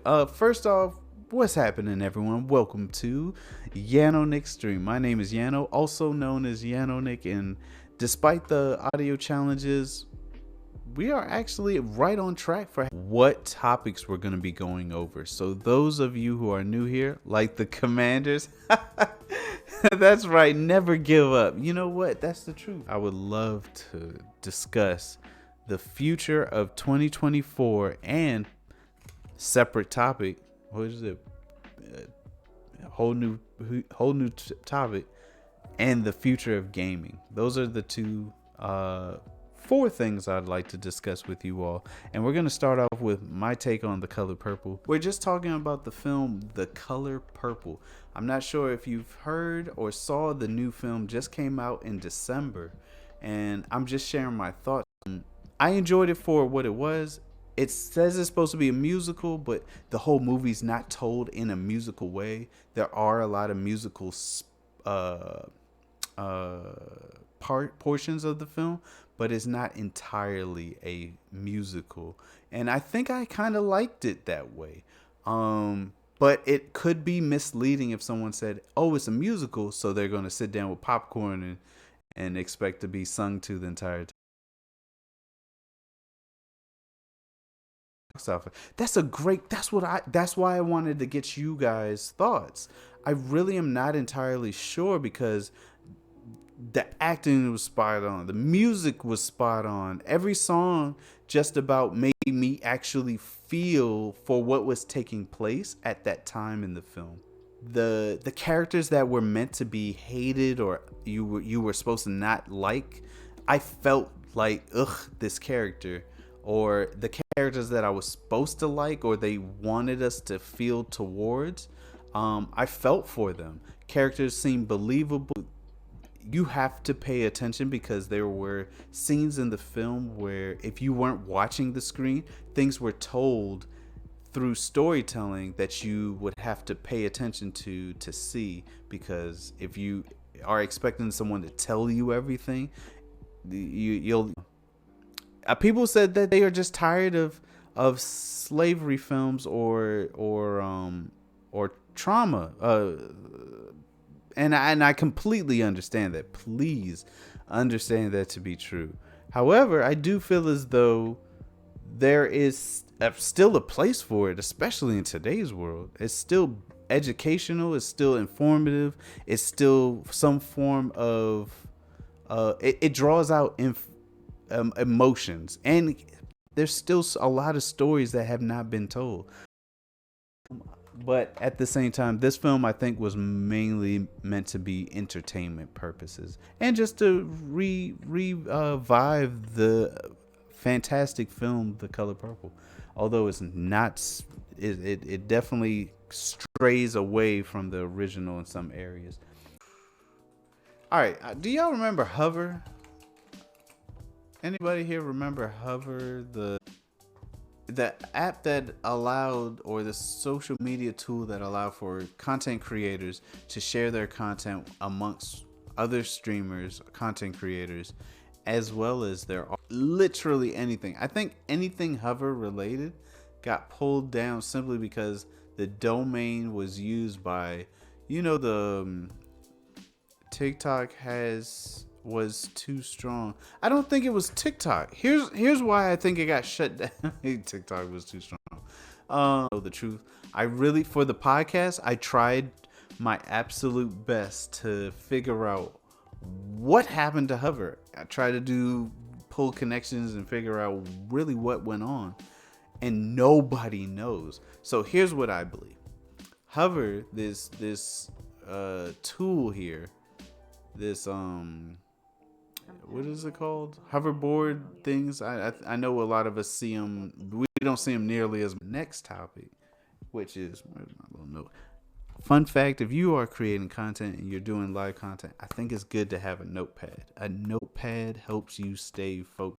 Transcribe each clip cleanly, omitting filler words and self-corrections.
it. First off, what's happening, everyone? Welcome to Yano Nick Stream. My name is Yano, also known as Yano Nick, and despite the audio challenges, we are actually right on track for what topics we're going to be going over. So those of you who are new here, like the commanders, that's right, never give up. You know what? That's the truth. I would love to discuss the future of 2024 and separate topic. What is it? Whole new topic, and the future of gaming. Those are the two four things I'd like to discuss with you all. And we're going to start off with my take on The Color Purple. We're just talking about the film The Color Purple. I'm not sure if you've heard or saw the new film, just came out in December, and I'm just sharing my thoughts. I enjoyed it for what it was. It says it's supposed to be a musical, but the whole movie's not told in a musical way. There are a lot of musical portions of the film, but it's not entirely a musical. And I think I kind of liked it that way. But it could be misleading if someone said, "Oh, it's a musical," so they're going to sit down with popcorn and expect to be sung to the entire time. That's a great. That's why I wanted to get you guys' thoughts. I really am not entirely sure because the acting was spot on, the music was spot on, every song just about made me actually feel for what was taking place at that time in the film. The characters that were meant to be hated or you were supposed to not like, I felt like, ugh, this character. Or the characters that I was supposed to like or they wanted us to feel towards, I felt for them. Characters seemed believable. You have to pay attention because there were scenes in the film where if you weren't watching the screen, things were told through storytelling that you would have to pay attention to see, because if you are expecting someone to tell you everything, you'll people said that they are just tired of slavery films or trauma, and I completely understand that. Please understand that to be true. However, I do feel as though there is still a place for it, especially in today's world. It's still educational, it's still informative, it's still some form of it draws out emotions, and there's still a lot of stories that have not been told. But at the same time, this film I think was mainly meant to be entertainment purposes and just to revive the fantastic film The Color Purple. Although it's not, it definitely strays away from the original in some areas. All right, do y'all remember Hover? Anybody here remember Hover, the app that allowed, or the social media tool that allowed for content creators to share their content amongst other streamers, content creators, as well as literally anything. I think anything Hover related got pulled down simply because the domain was used by, the TikTok was too strong. I don't think it was TikTok. Here's why I think it got shut down. TikTok was too strong. The truth, for the podcast, I tried my absolute best to figure out what happened to Hover. I tried to pull connections and figure out really what went on, and nobody knows. So here's what I believe. Hover, this tool here, this what is it called? Hoverboard things. I know a lot of us see them. We don't see them nearly as. Next topic, which is, where's my little note? Fun fact: if you are creating content and you're doing live content, I think it's good to have a notepad. A notepad helps you stay focused.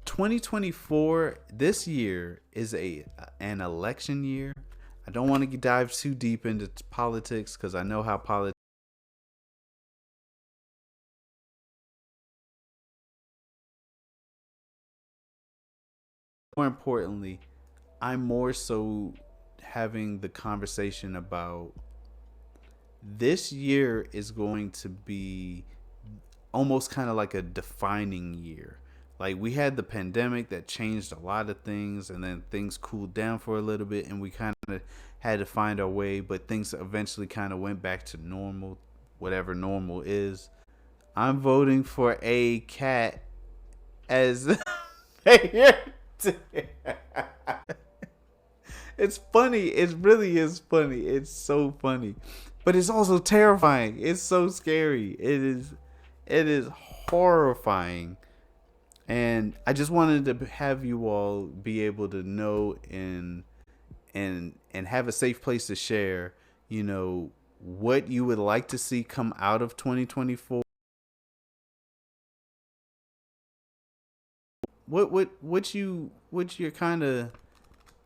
2024, this year is an election year. I don't want to dive too deep into politics because I know how politics. more importantly, I'm more so having the conversation about this year is going to be almost kind of like a defining year. Like we had the pandemic that changed a lot of things, and then things cooled down for a little bit, and we kind of had to find our way, but things eventually kind of went back to normal, whatever normal is. I'm voting for a cat as mayor. It's funny. It really is funny. It's so funny, but it's also terrifying. It's so scary. It is. It is horrifying. And I just wanted to have you all be able to know and have a safe place to share, what you would like to see come out of 2024. What your kind of,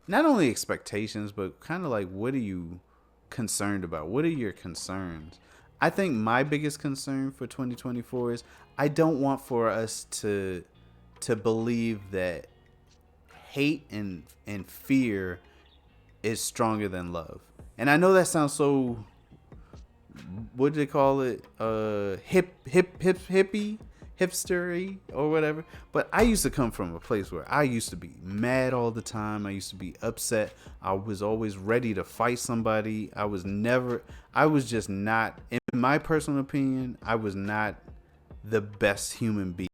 not only expectations, but kind of like, what are you concerned about? What are your concerns? I think my biggest concern for 2024 is I don't want for us to believe that hate and fear is stronger than love. And I know that sounds so, what do they call it? Hippie, hipstery or whatever. But I used to come from a place where I used to be mad all the time. I used to be upset. I was always ready to fight somebody. I was just not, in my personal opinion, I was not the best human being.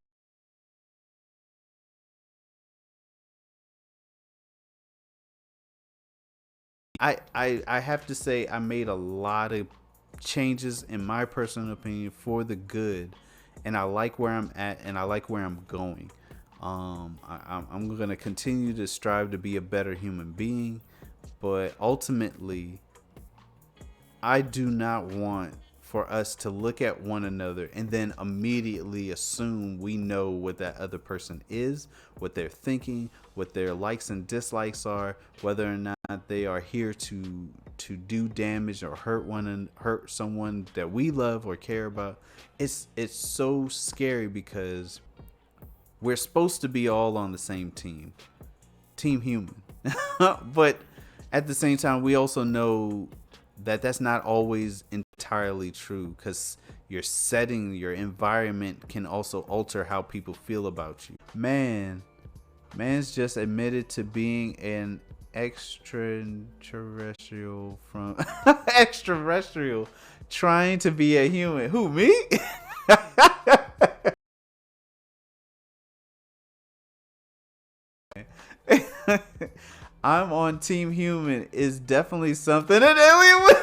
I have to say I made a lot of changes in my personal opinion for the good, and I like where I'm at and I like where I'm going. I'm gonna continue to strive to be a better human being, but ultimately I do not want for us to look at one another and then immediately assume we know what that other person is, what they're thinking, what their likes and dislikes are, whether or not they are here to do damage or hurt someone that we love or care about. It's so scary because we're supposed to be all on the same team human. But at the same time, we also know that that's not always entirely true, because your setting, your environment can also alter how people feel about you. Man's just admitted to being an extraterrestrial from extraterrestrial, trying to be a human. Who, me? I'm on Team Human is definitely something an alien was.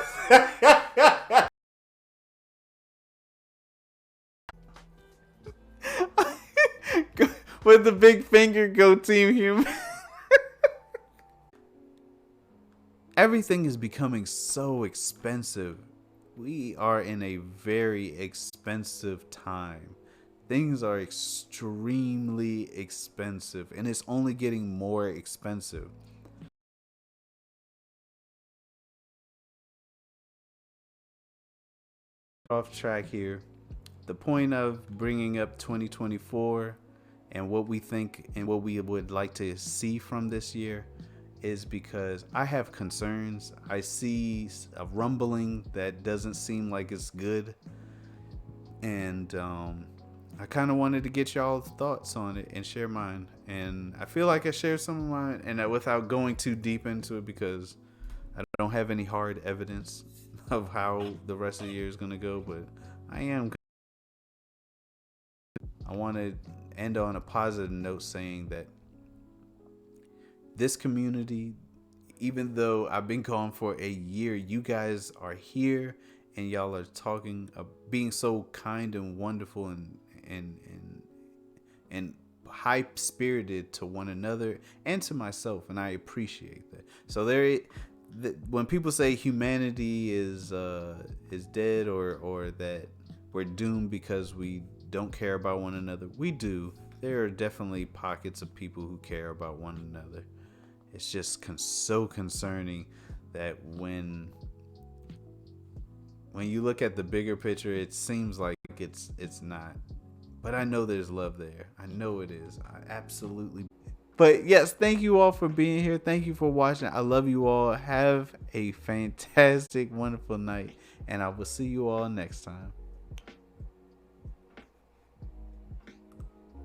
With the big finger, go Team Human. Everything is becoming so expensive. We are in a very expensive time. Things are extremely expensive, and it's only getting more expensive. Off track here. The point of bringing up 2024 and what we think and what we would like to see from this year is because I have concerns. I see a rumbling that doesn't seem like it's good, and I kind of wanted to get y'all's thoughts on it and share mine. And I feel like I shared some of mine, and without going too deep into it, because I don't have any hard evidence of how the rest of the year is gonna go. But I want to end on a positive note, saying that this community, even though I've been gone for a year, you guys are here and y'all are talking, being so kind and wonderful and and high spirited to one another and to myself, and I appreciate that. So when people say humanity is dead, or that we're doomed because we don't care about one another, we do. There are definitely pockets of people who care about one another. It's just so concerning that when you look at the bigger picture, it seems like it's not. But I know there's love there. I know it is. I absolutely. But yes, thank you all for being here. Thank you for watching. I love you all. Have a fantastic, wonderful night. And I will see you all next time.